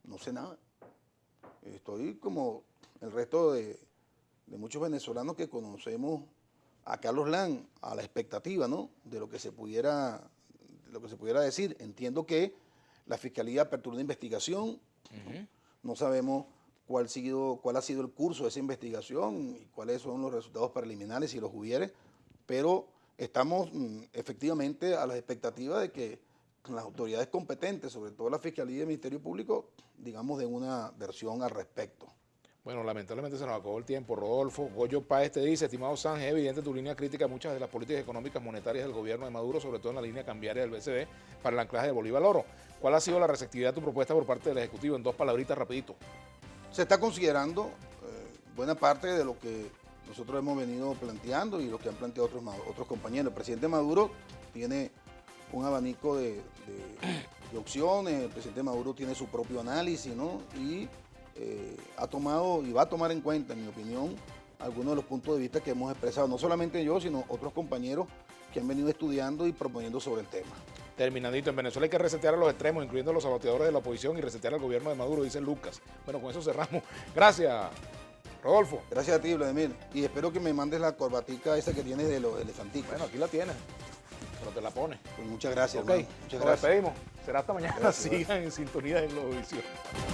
No sé nada. Estoy como el resto de muchos venezolanos que conocemos a Carlos Lanz, a la expectativa, ¿no?, de lo que se pudiera decir. Entiendo que la Fiscalía aperturó una investigación. No sabemos cuál ha sido el curso de esa investigación y cuáles son los resultados preliminares, si los hubiere, pero estamos efectivamente a la expectativa de que las autoridades competentes, sobre todo la Fiscalía y el Ministerio Público, digamos, den una versión al respecto. Bueno, lamentablemente se nos acabó el tiempo. Rodolfo Goyo Páez te dice: estimado Sánchez, es evidente tu línea crítica a muchas de las políticas económicas monetarias del gobierno de Maduro, sobre todo en la línea cambiaria del BCB para el anclaje de Bolívar al oro. ¿Cuál ha sido la receptividad de tu propuesta por parte del Ejecutivo? En 2 palabritas, rapidito. Se está considerando buena parte de lo que nosotros hemos venido planteando y lo que han planteado otros compañeros. El presidente Maduro tiene un abanico de opciones, el presidente Maduro tiene su propio análisis, ¿no?, y ha tomado y va a tomar en cuenta, en mi opinión, algunos de los puntos de vista que hemos expresado, no solamente yo, sino otros compañeros que han venido estudiando y proponiendo sobre el tema. Terminadito, en Venezuela hay que resetear a los extremos, incluyendo a los saboteadores de la oposición, y resetear al gobierno de Maduro, dice Lucas. Bueno, con eso cerramos. Gracias, Rodolfo. Gracias a ti, Vladimir. Y espero que me mandes la corbatica esa que tienes de los elefanticos. Bueno, aquí la tienes, pero te la pones. Pues muchas gracias, Ok, hermano. Muchas nos gracias. despedimos. Será hasta mañana. Gracias. Sigan en sintonía de Globovisión.